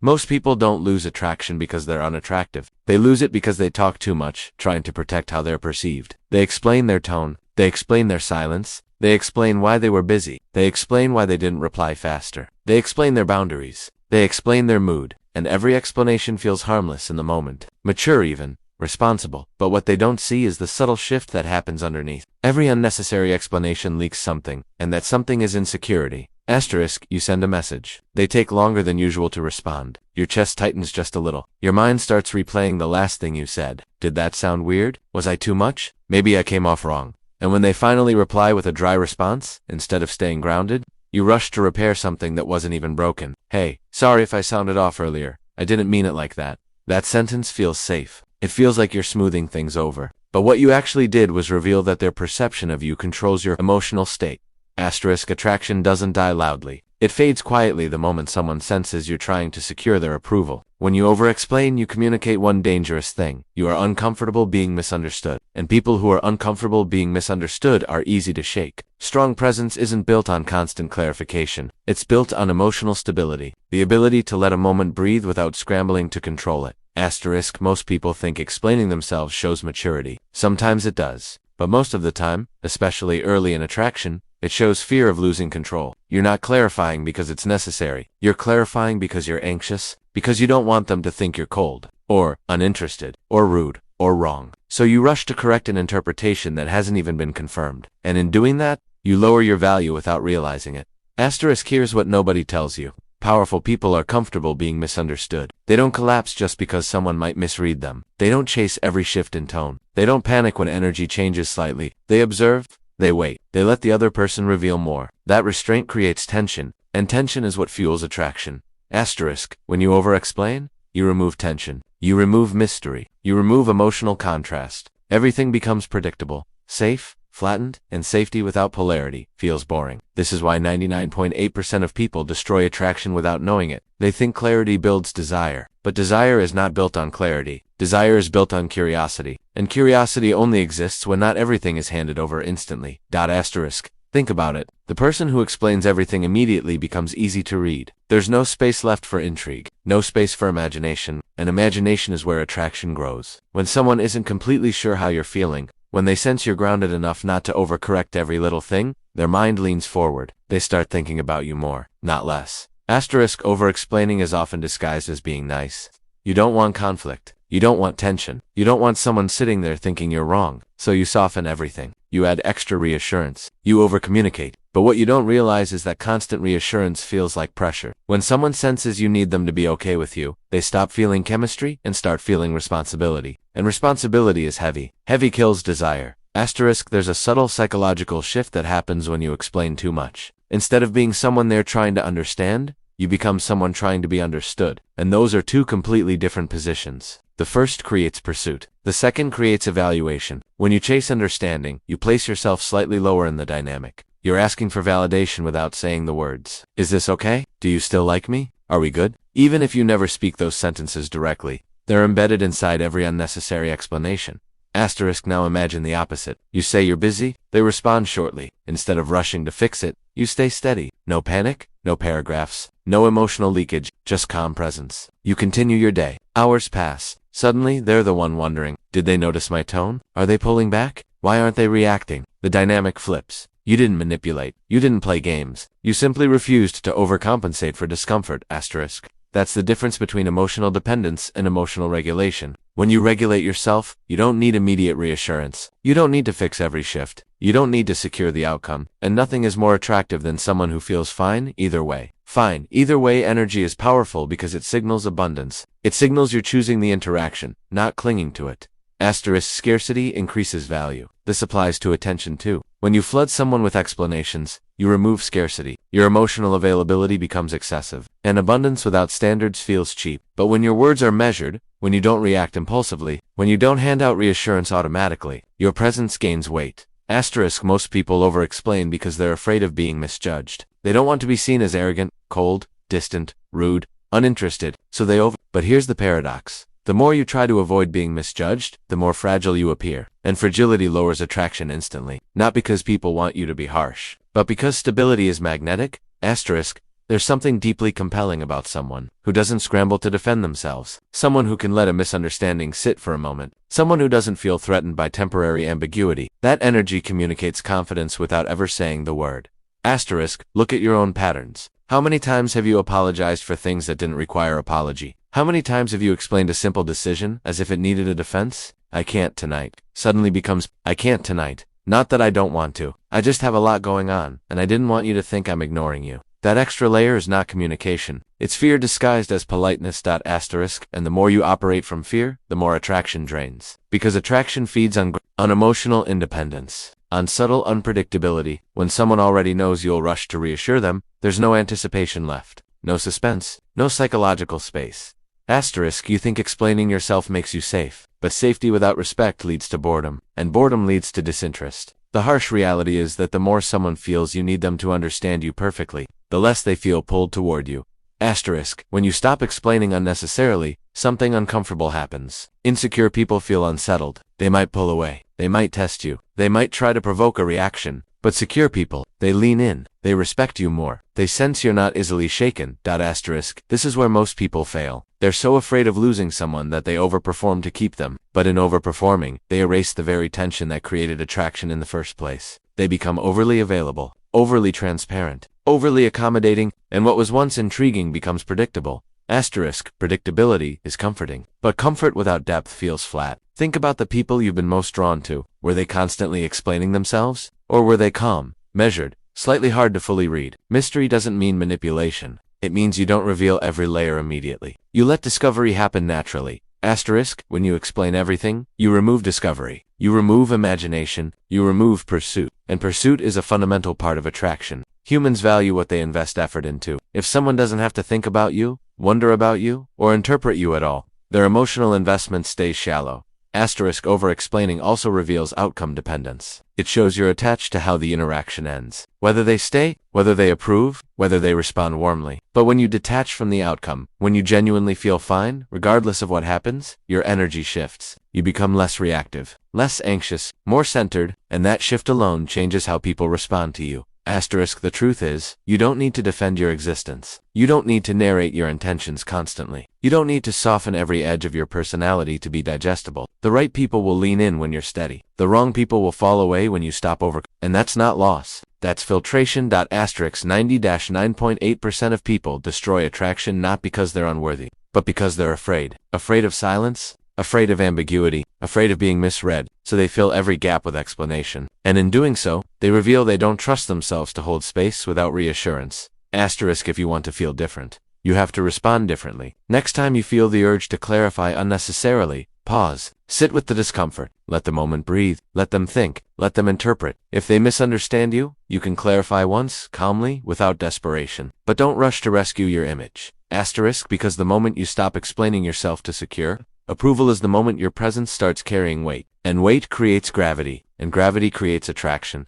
Most people don't lose attraction because they're unattractive. They lose it because they talk too much, trying to protect how they're perceived. They explain their tone. They explain their silence. They explain why they were busy. They explain why they didn't reply faster. They explain their boundaries. They explain their mood. And every explanation feels harmless in the moment. Mature even. Responsible. But what they don't see is the subtle shift that happens underneath. Every unnecessary explanation leaks something, and that something is insecurity. Asterisk, you send a message. They take longer than usual to respond. Your chest tightens just a little. Your mind starts replaying the last thing you said. Did that sound weird? Was I too much? Maybe I came off wrong. And when they finally reply with a dry response, instead of staying grounded, you rush to repair something that wasn't even broken. Hey, sorry if I sounded off earlier. I didn't mean it like that. That sentence feels safe. It feels like you're smoothing things over. But what you actually did was reveal that their perception of you controls your emotional state. Asterisk, attraction doesn't die loudly. It fades quietly the moment someone senses you're trying to secure their approval. When you over-explain, you communicate one dangerous thing. You are uncomfortable being misunderstood. And people who are uncomfortable being misunderstood are easy to shake. Strong presence isn't built on constant clarification. It's built on emotional stability. The ability to let a moment breathe without scrambling to control it. Asterisk, most people think explaining themselves shows maturity. Sometimes it does. But most of the time, especially early in attraction, it shows fear of losing control. You're not clarifying because it's necessary. You're clarifying because you're anxious, because you don't want them to think you're cold, or uninterested, or rude, or wrong. So you rush to correct an interpretation that hasn't even been confirmed. And in doing that, you lower your value without realizing it. Asterisk, here's what nobody tells you. Powerful people are comfortable being misunderstood. They don't collapse just because someone might misread them. They don't chase every shift in tone. They don't panic when energy changes slightly. They observe. They wait. They let the other person reveal more. That restraint creates tension, and tension is what fuels attraction. Asterisk, when you over-explain, you remove tension. You remove mystery. You remove emotional contrast. Everything becomes predictable, safe, flattened, and safety without polarity feels boring. This is why 99.8% of people destroy attraction without knowing it. They think clarity builds desire, but desire is not built on clarity. Desire is built on curiosity, and curiosity only exists when not everything is handed over instantly. Asterisk, think about it. The person who explains everything immediately becomes easy to read. There's no space left for intrigue, no space for imagination, and imagination is where attraction grows. When someone isn't completely sure how you're feeling, when they sense you're grounded enough not to overcorrect every little thing, their mind leans forward. They start thinking about you more, not less. Asterisk, over-explaining is often disguised as being nice. You don't want conflict. You don't want tension. You don't want someone sitting there thinking you're wrong. So you soften everything. You add extra reassurance. You over-communicate. But what you don't realize is that constant reassurance feels like pressure. When someone senses you need them to be okay with you, they stop feeling chemistry and start feeling responsibility. And responsibility is heavy. Heavy kills desire. Asterisk, there's a subtle psychological shift that happens when you explain too much. Instead of being someone they're trying to understand, you become someone trying to be understood. And those are two completely different positions. The first creates pursuit. The second creates evaluation. When you chase understanding, you place yourself slightly lower in the dynamic. You're asking for validation without saying the words. Is this okay? Do you still like me? Are we good? Even if you never speak those sentences directly, they're embedded inside every unnecessary explanation. Asterisk, now imagine the opposite. You say you're busy, they respond shortly. Instead of rushing to fix it, you stay steady. No panic, no paragraphs, no emotional leakage, just calm presence. You continue your day. Hours pass. Suddenly, they're the one wondering, did they notice my tone? Are they pulling back? Why aren't they reacting? The dynamic flips. You didn't manipulate. You didn't play games. You simply refused to overcompensate for discomfort. Asterisk. That's the difference between emotional dependence and emotional regulation. When you regulate yourself, you don't need immediate reassurance. You don't need to fix every shift. You don't need to secure the outcome. And nothing is more attractive than someone who feels fine either way. Fine either way energy is powerful because it signals abundance. It signals you're choosing the interaction, not clinging to it. Asterisk, scarcity increases value. This applies to attention too. When you flood someone with explanations, you remove scarcity. Your emotional availability becomes excessive. And abundance without standards feels cheap. But when your words are measured, when you don't react impulsively, when you don't hand out reassurance automatically, your presence gains weight. Asterisk, most people over-explain because they're afraid of being misjudged. They don't want to be seen as arrogant, cold, distant, rude, uninterested, so they over. But here's the paradox. The more you try to avoid being misjudged, the more fragile you appear. And fragility lowers attraction instantly. Not because people want you to be harsh, but because stability is magnetic. Asterisk, There's something deeply compelling about someone who doesn't scramble to defend themselves, someone who can let a misunderstanding sit for a moment, someone who doesn't feel threatened by temporary ambiguity. That energy communicates confidence without ever saying the word. Asterisk, look at your own patterns. How many times have you apologized for things that didn't require apology? How many times have you explained a simple decision as if it needed a defense? I can't tonight. Suddenly becomes, I can't tonight. Not that I don't want to. I just have a lot going on, and I didn't want you to think I'm ignoring you. That extra layer is not communication. It's fear disguised as politeness. Asterisk, and the more you operate from fear, the more attraction drains. Because attraction feeds on emotional independence, on subtle unpredictability. When someone already knows you'll rush to reassure them, there's no anticipation left, no suspense, no psychological space. Asterisk, you think explaining yourself makes you safe, but safety without respect leads to boredom, and boredom leads to disinterest. The harsh reality is that the more someone feels you need them to understand you perfectly, the less they feel pulled toward you. Asterisk, when you stop explaining unnecessarily, something uncomfortable happens. Insecure people feel unsettled. They might pull away. They might test you. They might try to provoke a reaction. But secure people, they lean in. They respect you more. They sense you're not easily shaken. Asterisk, this is where most people fail. They're so afraid of losing someone that they overperform to keep them. But in overperforming, they erase the very tension that created attraction in the first place. They become overly available, overly transparent, overly accommodating, and what was once intriguing becomes predictable. Asterisk, predictability is comforting, but comfort without depth feels flat. Think about the people you've been most drawn to. Were they constantly explaining themselves? Or were they calm, measured, slightly hard to fully read? Mystery doesn't mean manipulation. It means you don't reveal every layer immediately. You let discovery happen naturally. Asterisk, when you explain everything, you remove discovery. You remove imagination. You remove pursuit. And pursuit is a fundamental part of attraction. Humans value what they invest effort into. If someone doesn't have to think about you, wonder about you, or interpret you at all, their emotional investment stays shallow. Asterisk, over-explaining also reveals outcome dependence. It shows you're attached to how the interaction ends. Whether they stay, whether they approve, whether they respond warmly. But when you detach from the outcome, when you genuinely feel fine, regardless of what happens, your energy shifts. You become less reactive, less anxious, more centered, and that shift alone changes how people respond to you. Asterisk, the truth is, you don't need to defend your existence. You don't need to narrate your intentions constantly. You don't need to soften every edge of your personality to be digestible. The right people will lean in when you're steady. The wrong people will fall away when you stop over. And that's not loss. That's filtration. Asterisk, 90-9.8% of people destroy attraction not because they're unworthy, but because they're afraid. Afraid of silence, afraid of ambiguity, afraid of being misread, so they fill every gap with explanation. And in doing so, they reveal they don't trust themselves to hold space without reassurance. Asterisk, if you want to feel different, you have to respond differently. Next time you feel the urge to clarify unnecessarily, pause, sit with the discomfort, let the moment breathe, let them think, let them interpret. If they misunderstand you, you can clarify once, calmly, without desperation. But don't rush to rescue your image. Asterisk, because the moment you stop explaining yourself to secure, approval is the moment your presence starts carrying weight, and weight creates gravity, and gravity creates attraction.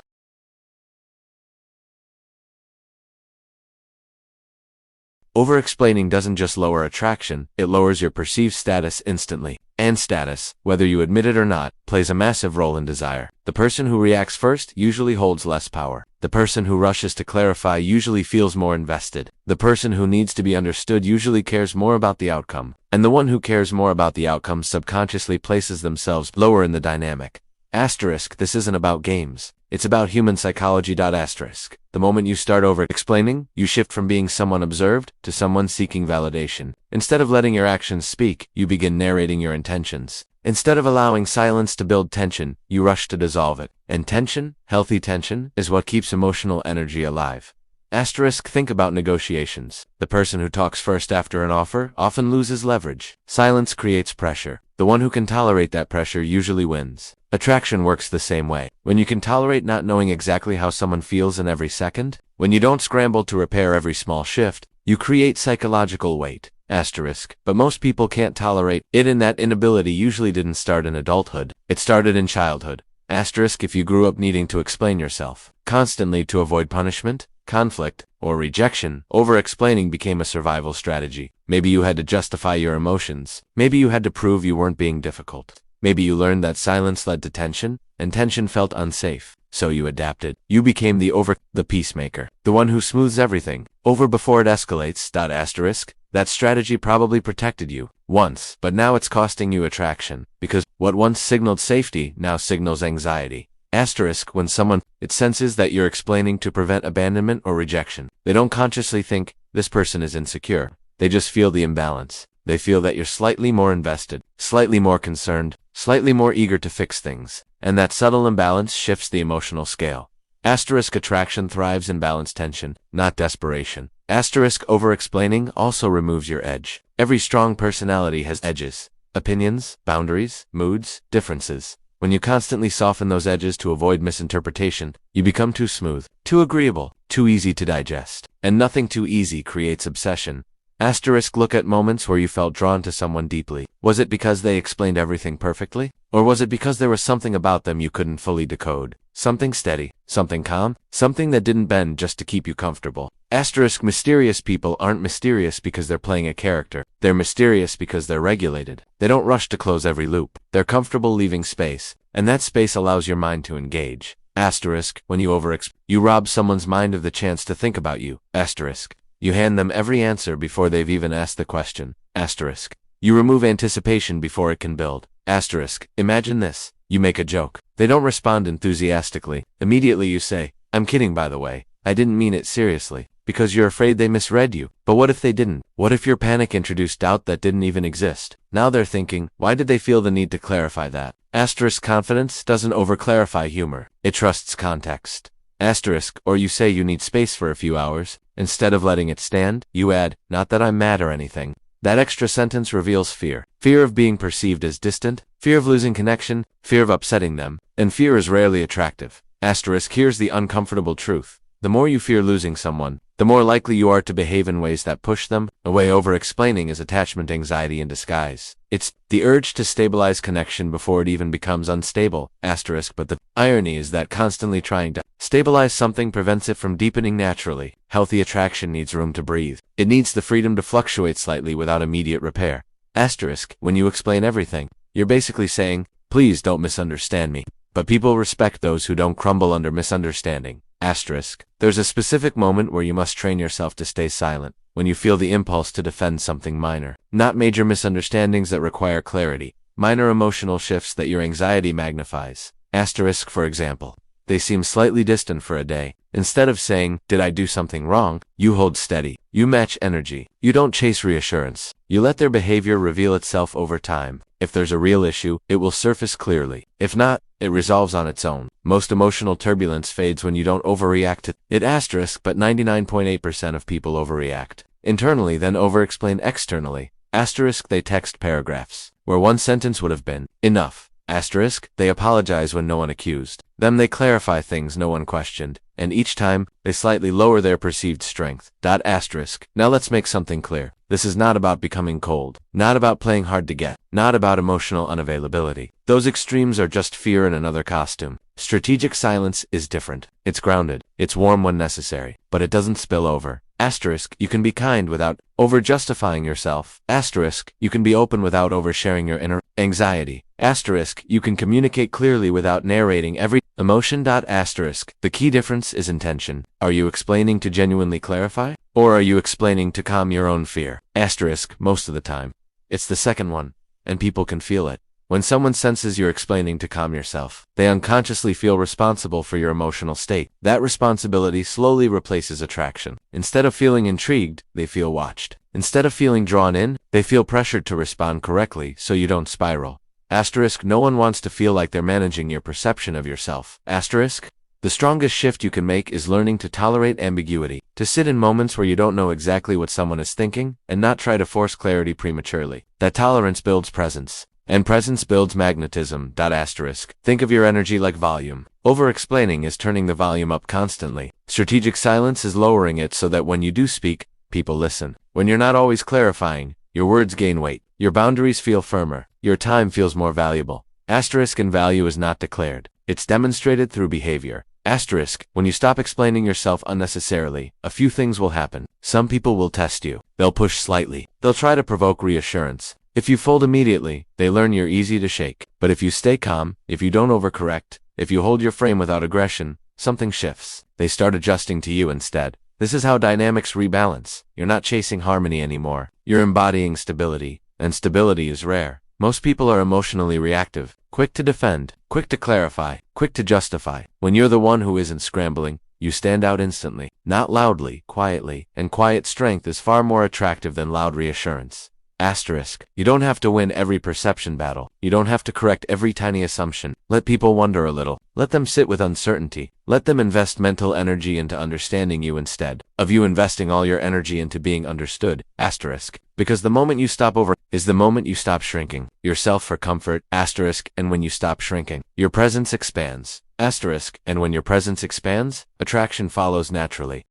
Over-explaining doesn't just lower attraction, it lowers your perceived status instantly. And status, whether you admit it or not, plays a massive role in desire. The person who reacts first usually holds less power. The person who rushes to clarify usually feels more invested. The person who needs to be understood usually cares more about the outcome. And the one who cares more about the outcome subconsciously places themselves lower in the dynamic. Asterisk, this isn't about games. It's about human psychology. Asterisk, the moment you start over-explaining, you shift from being someone observed to someone seeking validation. Instead of letting your actions speak, you begin narrating your intentions. Instead of allowing silence to build tension, you rush to dissolve it. And tension, healthy tension, is what keeps emotional energy alive. Asterisk, think about negotiations. The person who talks first after an offer often loses leverage. Silence creates pressure. The one who can tolerate that pressure usually wins. Attraction works the same way. When you can tolerate not knowing exactly how someone feels in every second, when you don't scramble to repair every small shift, you create psychological weight. Asterisk, but most people can't tolerate it, and that inability usually didn't start in adulthood. It started in childhood. Asterisk, if you grew up needing to explain yourself constantly to avoid punishment, conflict, or rejection, over-explaining became a survival strategy. Maybe you had to justify your emotions. Maybe you had to prove you weren't being difficult. Maybe you learned that silence led to tension, and tension felt unsafe. so you adapted. You became the peacemaker, the one who smooths everything over before it escalates. Asterisk. That strategy probably protected you once, but now it's costing you attraction, because what once signaled safety now signals anxiety. Asterisk. When someone, it senses that you're explaining to prevent abandonment or rejection. They don't consciously think, this person is insecure. They just feel the imbalance. They feel that you're slightly more invested, slightly more concerned, slightly more eager to fix things, and that subtle imbalance shifts the emotional scale. Asterisk. Attraction thrives in balanced tension, not desperation. Asterisk. Over-explaining also removes your edge. Every strong personality has edges, opinions, boundaries, moods, differences. When you constantly soften those edges to avoid misinterpretation, you become too smooth, too agreeable, too easy to digest. And nothing too easy creates obsession. Asterisk. Look at moments where you felt drawn to someone deeply. Was it because they explained everything perfectly? Or was it because there was something about them you couldn't fully decode? Something steady, something calm, something that didn't bend just to keep you comfortable. Asterisk. Mysterious people aren't mysterious because they're playing a character. They're mysterious because they're regulated. They don't rush to close every loop. They're comfortable leaving space, and that space allows your mind to engage. Asterisk. When you rob someone's mind of the chance to think about you. Asterisk. You hand them every answer before they've even asked the question. Asterisk. You remove anticipation before it can build. Asterisk. Imagine this. You make a joke. They don't respond enthusiastically. Immediately you say, I'm kidding by the way. I didn't mean it seriously. Because you're afraid they misread you. But what if they didn't? What if your panic introduced doubt that didn't even exist? Now they're thinking, why did they feel the need to clarify that? Asterisk. Confidence doesn't over-clarify humor. It trusts context. Asterisk. Or you say you need space for a few hours. Instead of letting it stand, you add, not that I'm mad or anything. That extra sentence reveals fear. Fear of being perceived as distant, fear of losing connection, fear of upsetting them, and fear is rarely attractive. Asterisk. Here's the uncomfortable truth. The more you fear losing someone, the more likely you are to behave in ways that push them away. Over-explaining is attachment anxiety in disguise. It's the urge to stabilize connection before it even becomes unstable. Asterisk. But the irony is that constantly trying to stabilize something prevents it from deepening naturally. Healthy attraction needs room to breathe. It needs the freedom to fluctuate slightly without immediate repair. Asterisk. When you explain everything, you're basically saying, please don't misunderstand me. But people respect those who don't crumble under misunderstanding. Asterisk. There's a specific moment where you must train yourself to stay silent, when you feel the impulse to defend something minor. Not major misunderstandings that require clarity, minor emotional shifts that your anxiety magnifies. Asterisk. For example, they seem slightly distant for a day. Instead of saying, did I do something wrong? You hold steady. You match energy. You don't chase reassurance. You let their behavior reveal itself over time. If there's a real issue, it will surface clearly. If not, it resolves on its own. Most emotional turbulence fades when you don't overreact to it. Asterisk. But 99.8% of people overreact internally, then over-explain externally. Asterisk. They text paragraphs where one sentence would have been enough. Asterisk. They apologize when no one accused them. They clarify things no one questioned, and each time, they slightly lower their perceived strength. Asterisk. Now let's make something clear. This is not about becoming cold, not about playing hard to get, not about emotional unavailability. Those extremes are just fear in another costume. Strategic silence is different. It's grounded. It's warm when necessary, but it doesn't spill over. Asterisk. You can be kind without over-justifying yourself. Asterisk. You can be open without oversharing your inner anxiety. Asterisk. You can communicate clearly without narrating every emotion. Asterisk. The key difference is intention. Are you explaining to genuinely clarify? Or are you explaining to calm your own fear? Asterisk. Most of the time, it's the second one, and people can feel it. When someone senses you're explaining to calm yourself, they unconsciously feel responsible for your emotional state. That responsibility slowly replaces attraction. Instead of feeling intrigued, they feel watched. Instead of feeling drawn in, they feel pressured to respond correctly so you don't spiral. Asterisk. No one wants to feel like they're managing your perception of yourself. Asterisk. The strongest shift you can make is learning to tolerate ambiguity, to sit in moments where you don't know exactly what someone is thinking, and not try to force clarity prematurely. That tolerance builds presence, and presence builds magnetism. Asterisk. Think of your energy like volume. Over-explaining is turning the volume up constantly. Strategic silence is lowering it so that when you do speak, people listen. When you're not always clarifying, your words gain weight, your boundaries feel firmer, your time feels more valuable. Asterisk. And value is not declared. It's demonstrated through behavior. Asterisk. When you stop explaining yourself unnecessarily, a few things will happen. Some people will test you. They'll push slightly. They'll try to provoke reassurance. If you fold immediately, they learn you're easy to shake. But if you stay calm, if you don't overcorrect, If you hold your frame without aggression, something shifts. They start adjusting to you instead. This is how dynamics rebalance. You're not chasing harmony anymore. You're embodying stability, and stability is rare. Most people are emotionally reactive, quick to defend, quick to clarify, quick to justify. When you're the one who isn't scrambling, you stand out instantly, not loudly, quietly, and quiet strength is far more attractive than loud reassurance. Asterisk. You don't have to win every perception battle. You don't have to correct every tiny assumption. Let people wonder a little. Let them sit with uncertainty. Let them invest mental energy into understanding you instead of you investing all your energy into being understood. Asterisk. Because the moment you stop over is the moment you stop shrinking yourself for comfort. Asterisk. And when you stop shrinking, your presence expands. Asterisk. And when your presence expands, attraction follows naturally.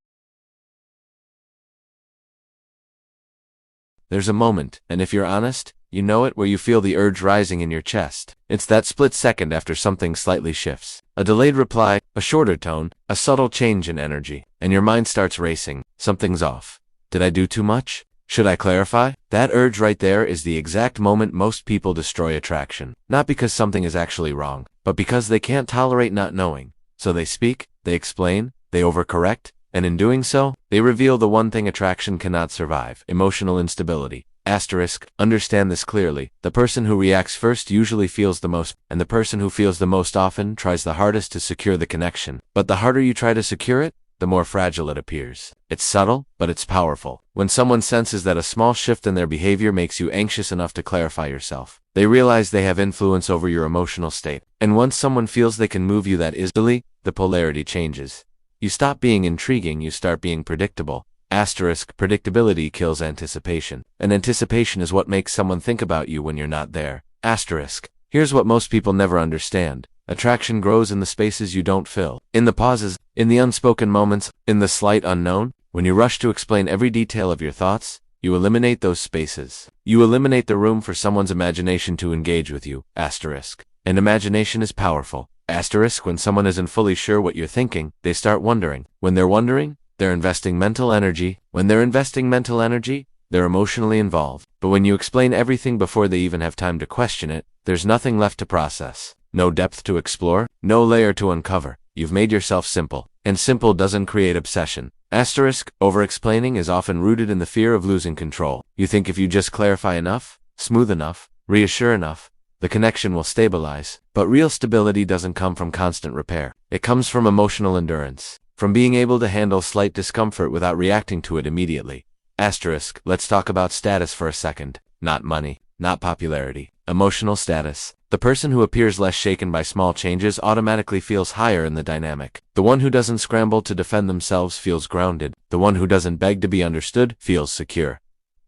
There's a moment, and if you're honest, you know it, where you feel the urge rising in your chest. It's that split second after something slightly shifts. A delayed reply, a shorter tone, a subtle change in energy, and your mind starts racing. Something's off. Did I do too much? Should I clarify? That urge right there is the exact moment most people destroy attraction. Not because something is actually wrong, but because they can't tolerate not knowing. So they speak, they explain, they overcorrect, and in doing so, they reveal the one thing attraction cannot survive: emotional instability. Asterisk. Understand this clearly. The person who reacts first usually feels the most, and the person who feels the most often tries the hardest to secure the connection. But the harder you try to secure it, the more fragile it appears. It's subtle, but it's powerful. When someone senses that a small shift in their behavior makes you anxious enough to clarify yourself, they realize they have influence over your emotional state. And once someone feels they can move you that easily, the polarity changes. You stop being intriguing, you start being predictable. Asterisk. Predictability kills anticipation, and anticipation is what makes someone think about you when you're not there. Asterisk. Here's what most people never understand. Attraction grows in the spaces you don't fill, in the pauses, in the unspoken moments, in the slight unknown. When you rush to explain every detail of your thoughts, you eliminate those spaces. You eliminate the room for someone's imagination to engage with you. Asterisk. And imagination is powerful. Asterisk. When someone isn't fully sure what you're thinking, they start wondering. When they're wondering, they're investing mental energy. When they're investing mental energy, they're emotionally involved. But when you explain everything before they even have time to question it, there's nothing left to process. No depth to explore, no layer to uncover. You've made yourself simple, and simple doesn't create obsession. Asterisk. Over-explaining is often rooted in the fear of losing control. You think if you just clarify enough, smooth enough, reassure enough, the connection will stabilize. But real stability doesn't come from constant repair. It comes from emotional endurance, from being able to handle slight discomfort without reacting to it immediately. Asterisk. Let's talk about status for a second. Not money, not popularity. Emotional status. The person who appears less shaken by small changes automatically feels higher in the dynamic. The one who doesn't scramble to defend themselves feels grounded. The one who doesn't beg to be understood feels secure.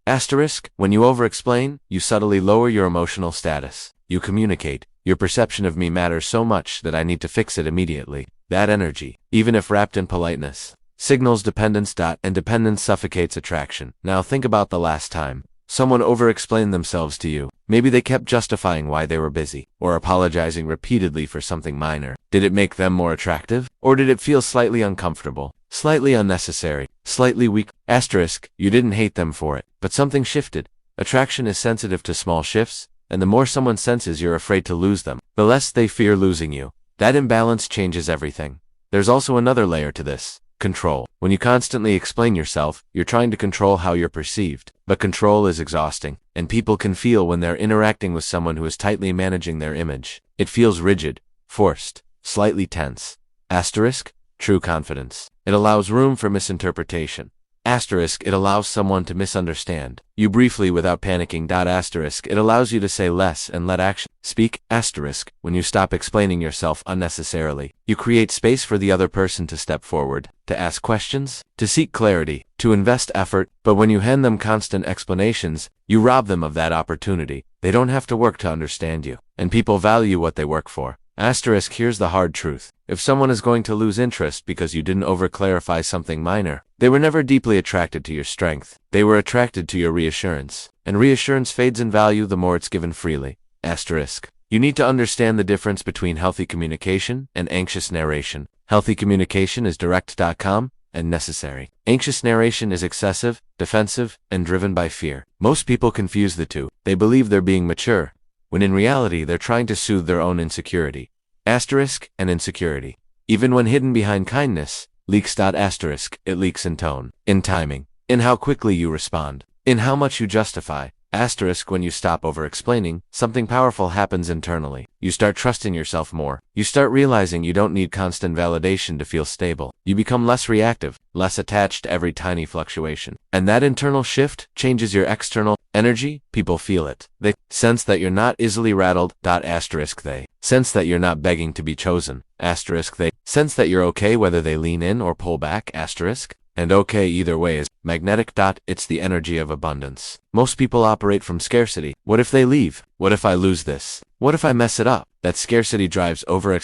Asterisk. When you over-explain, you subtly lower your emotional status. You communicate. Your perception of me matters so much that I need to fix it immediately. That energy, even if wrapped in politeness, signals dependence. And dependence suffocates attraction. Now think about the last time someone over-explained themselves to you. Maybe they kept justifying why they were busy, or apologizing repeatedly for something minor. Did it make them more attractive? Or did it feel slightly uncomfortable, slightly unnecessary, slightly weak? Asterisk. You didn't hate them for it, but something shifted. Attraction is sensitive to small shifts, and the more someone senses you're afraid to lose them, the less they fear losing you. That imbalance changes everything. There's also another layer to this: control. When you constantly explain yourself, you're trying to control how you're perceived. But control is exhausting, and people can feel when they're interacting with someone who is tightly managing their image. It feels rigid, forced, slightly tense. Asterisk. True confidence. It allows room for misinterpretation. Asterisk. It allows someone to misunderstand you briefly without panicking. Asterisk. It allows you to say less and let action speak. Asterisk. When you stop explaining yourself unnecessarily, you create space for the other person to step forward, to ask questions, to seek clarity, to invest effort. But when you hand them constant explanations, you rob them of that opportunity. They don't have to work to understand you, and people value what they work for. Asterisk. Here's the hard truth. If someone is going to lose interest because you didn't over-clarify something minor, they were never deeply attracted to your strength. They were attracted to your reassurance. And reassurance fades in value the more it's given freely. Asterisk. You need to understand the difference between healthy communication and anxious narration. Healthy communication is direct, calm, and necessary. Anxious narration is excessive, defensive, and driven by fear. Most people confuse the two. They believe they're being mature, when in reality they're trying to soothe their own insecurity. Asterisk, and insecurity. Even when hidden behind kindness, leaks. Asterisk, it leaks in tone, in timing, in how quickly you respond, in how much you justify. Asterisk, when you stop over-explaining, something powerful happens internally. You start trusting yourself more. You start realizing you don't need constant validation to feel stable. You become less reactive, less attached to every tiny fluctuation. And that internal shift changes your external energy. People feel it. They sense that you're not easily rattled. Asterisk, they sense that you're not begging to be chosen. Asterisk, they sense that you're okay whether they lean in or pull back. Asterisk, and okay either way is magnetic. It's the energy of abundance. Most people operate from scarcity. What if they leave? What if I lose this? What if I mess it up? That scarcity drives over.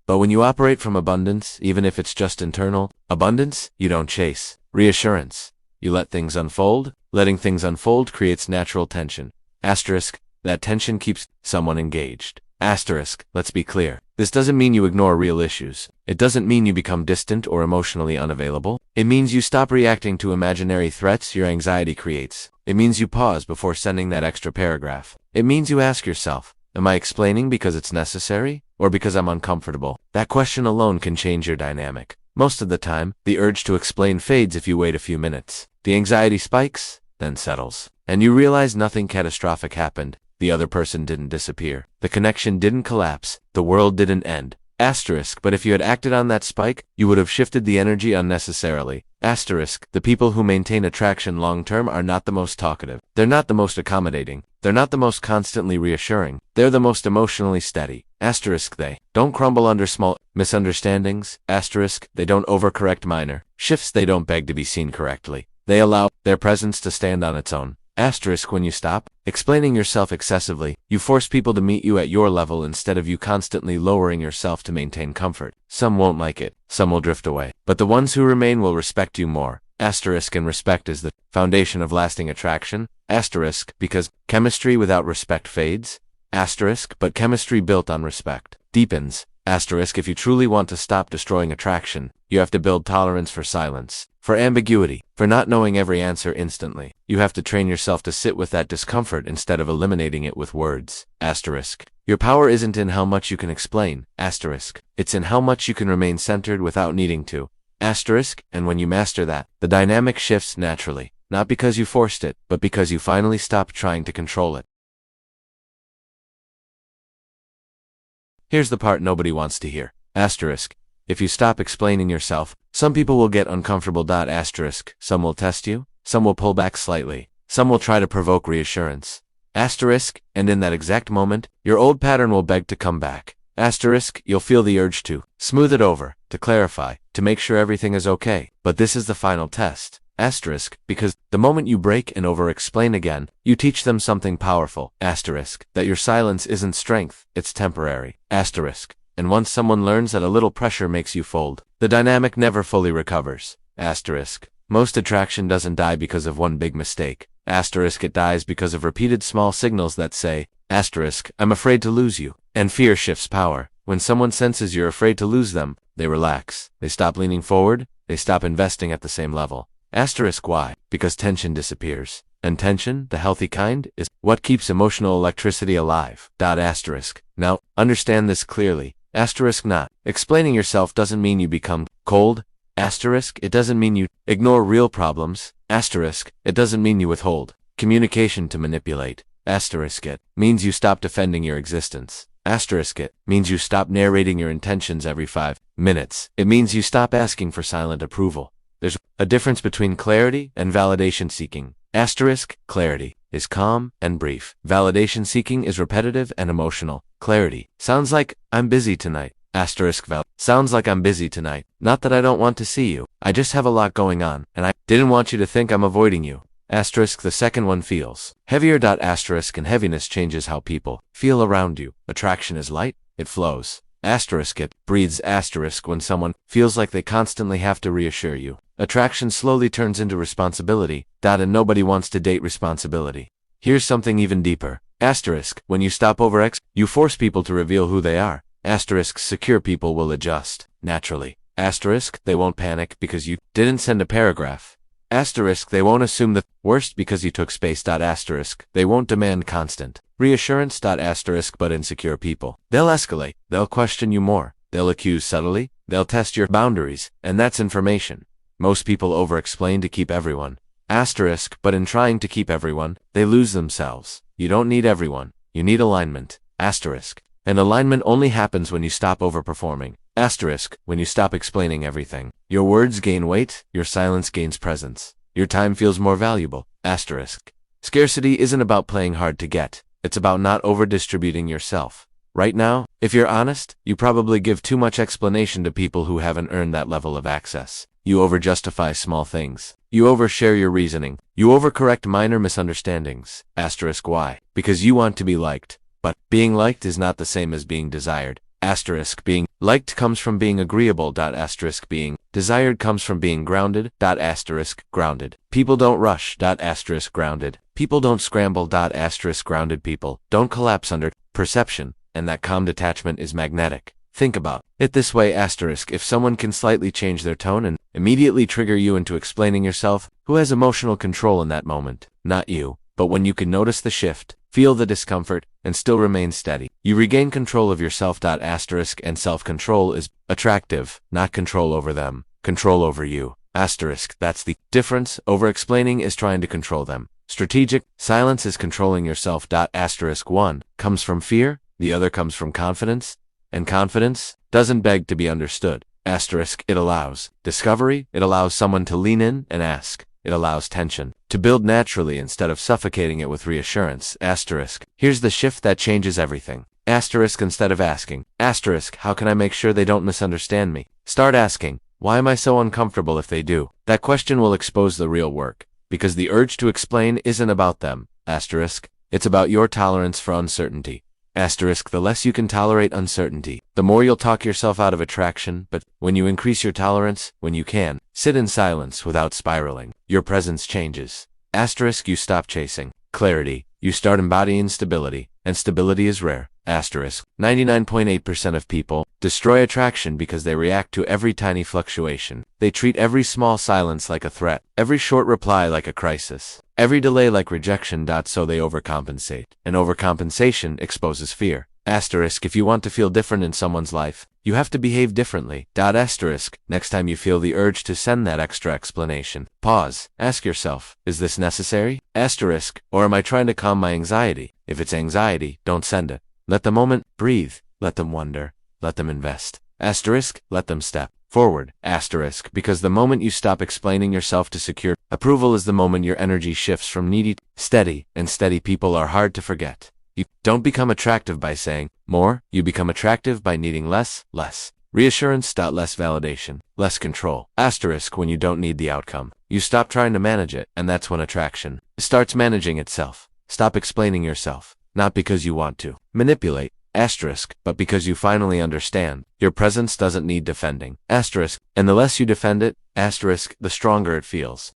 But when you operate from abundance, even if it's just internal abundance, you don't chase. Reassurance. You let things unfold. Letting things unfold creates natural tension. Asterisk, that tension keeps someone engaged. Asterisk, let's be clear. This doesn't mean you ignore real issues. It doesn't mean you become distant or emotionally unavailable. It means you stop reacting to imaginary threats your anxiety creates. It means you pause before sending that extra paragraph. It means you ask yourself, am I explaining because it's necessary or because I'm uncomfortable? That question alone can change your dynamic. Most of the time, the urge to explain fades if you wait a few minutes. The anxiety spikes, then settles. And you realize nothing catastrophic happened. The other person didn't disappear. The connection didn't collapse. The world didn't end. Asterisk, but if you had acted on that spike, you would have shifted the energy unnecessarily. Asterisk, the people who maintain attraction long-term are not the most talkative. They're not the most accommodating. They're not the most constantly reassuring. They're the most emotionally steady. Asterisk, they don't crumble under small misunderstandings. Asterisk, they don't overcorrect minor shifts. They don't beg to be seen correctly. They allow their presence to stand on its own. Asterisk, when you stop explaining yourself excessively, you force people to meet you at your level instead of you constantly lowering yourself to maintain comfort. Some won't like it, some will drift away, but the ones who remain will respect you more. Asterisk, and respect is the foundation of lasting attraction. Asterisk, because chemistry without respect fades. Asterisk, but chemistry built on respect deepens. Asterisk, if you truly want to stop destroying attraction, you have to build tolerance for silence, for ambiguity, for not knowing every answer instantly. You have to train yourself to sit with that discomfort instead of eliminating it with words. Asterisk, your power isn't in how much you can explain. Asterisk, it's in how much you can remain centered without needing to. Asterisk, and when you master that, the dynamic shifts naturally, not because you forced it, but because you finally stopped trying to control it. Here's the part nobody wants to hear. Asterisk, if you stop explaining yourself, some people will get uncomfortable. Asterisk, some will test you, some will pull back slightly, some will try to provoke reassurance. Asterisk, and in that exact moment, your old pattern will beg to come back. Asterisk, you'll feel the urge to smooth it over, to clarify, to make sure everything is okay. But this is the final test. Asterisk, because the moment you break and over-explain again, you teach them something powerful. Asterisk, that your silence isn't strength, it's temporary. Asterisk, and once someone learns that a little pressure makes you fold, the dynamic never fully recovers. Asterisk, most attraction doesn't die because of one big mistake. Asterisk, it dies because of repeated small signals that say, asterisk, I'm afraid to lose you. And fear shifts power. When someone senses you're afraid to lose them, they relax. They stop leaning forward. They stop investing at the same level. Asterisk, why? Because tension disappears. And tension, the healthy kind, is what keeps emotional electricity alive. Asterisk. Now, understand this clearly. Asterisk, not explaining yourself doesn't mean you become cold. Asterisk, it doesn't mean you ignore real problems. Asterisk, it doesn't mean you withhold communication to manipulate. Asterisk, it means you stop defending your existence. Asterisk, it means you stop narrating your intentions every 5 minutes. It means you stop asking for silent approval. There's a difference between clarity and validation seeking. Asterisk, clarity is calm and brief. Validation seeking is repetitive and emotional. Clarity sounds like, I'm busy tonight. Asterisk, sounds like I'm busy tonight. Not that I don't want to see you. I just have a lot going on, and I didn't want you to think I'm avoiding you. Asterisk, the second one feels heavier. Asterisk, and heaviness changes how people feel around you. Attraction is light, it flows. Asterisk, it breathes. Asterisk, when someone feels like they constantly have to reassure you, attraction slowly turns into responsibility. And nobody wants to date responsibility. Here's something even deeper. Asterisk, when you stop you force people to reveal who they are. Asterisk, secure people will adjust naturally. Asterisk, they won't panic because you didn't send a paragraph. Asterisk, they won't assume the worst because you took space. Asterisk, they won't demand constant Reassurance. Asterisk. But insecure people, they'll escalate, they'll question you more, they'll accuse subtly, they'll test your boundaries, and that's information. Most people over-explain to keep everyone. Asterisk. But in trying to keep everyone, they lose themselves. You don't need everyone, you need alignment. Asterisk. And alignment only happens when you stop overperforming. Asterisk. When you stop explaining everything, your words gain weight, your silence gains presence. Your time feels more valuable. Asterisk. Scarcity isn't about playing hard to get, it's about not over-distributing yourself. Right now, if you're honest, you probably give too much explanation to people who haven't earned that level of access. You over-justify small things. You overshare your reasoning. You overcorrect minor misunderstandings. Asterisk. Why? Because you want to be liked. But being liked is not the same as being desired. Asterisk. Being liked comes from being agreeable. Asterisk. Being desired comes from being grounded. Asterisk. Grounded people don't rush. Asterisk. Grounded people don't scramble. Asterisk. Grounded people don't collapse under perception, and that calm detachment is magnetic. Think about it this way. Asterisk. If someone can slightly change their tone and immediately trigger you into explaining yourself, who has emotional control in that moment? Not you. But when you can notice the shift, feel the discomfort, and still remain steady, you regain control of yourself. Asterisk. And self-control is attractive, not control over them, control over you. Asterisk. That's the difference. Over-explaining is trying to control them. Strategic silence is controlling yourself. Asterisk. One comes from fear, the other comes from confidence, and confidence doesn't beg to be understood. Asterisk. It allows discovery, it allows someone to lean in and ask. It allows tension to build naturally instead of suffocating it with reassurance. Asterisk. Here's the shift that changes everything. Asterisk. Instead of asking, asterisk, how can I make sure they don't misunderstand me? Start asking, why am I so uncomfortable if they do? That question will expose the real work, because the urge to explain isn't about them. Asterisk. It's about your tolerance for uncertainty. Asterisk. The less you can tolerate uncertainty, the more you'll talk yourself out of attraction. But when you increase your tolerance, when you can sit in silence without spiraling, your presence changes. Asterisk. You stop chasing clarity, you start embodying stability, and stability is rare. Asterisk. 99.8% of people destroy attraction because they react to every tiny fluctuation. They treat every small silence like a threat, every short reply like a crisis, every delay like rejection. So they overcompensate, and overcompensation exposes fear. Asterisk. If you want to feel different in someone's life, you have to behave differently. Asterisk. Next time you feel the urge to send that extra explanation, pause. Ask yourself, is this necessary? Asterisk. Or am I trying to calm my anxiety? If it's anxiety, don't send it. Let the moment breathe. Let them wonder. Let them invest. Asterisk. Let them step forward. Asterisk. Because the moment you stop explaining yourself to secure approval is the moment your energy shifts from needy to steady, and steady people are hard to forget. You don't become attractive by saying more, you become attractive by needing less. Reassurance. Less validation, less control. Asterisk. When you don't need the outcome, you stop trying to manage it, and that's when attraction starts managing itself. Stop explaining yourself, not because you want to manipulate. Asterisk. But because you finally understand, your presence doesn't need defending. Asterisk. And the less you defend it, asterisk, the stronger it feels.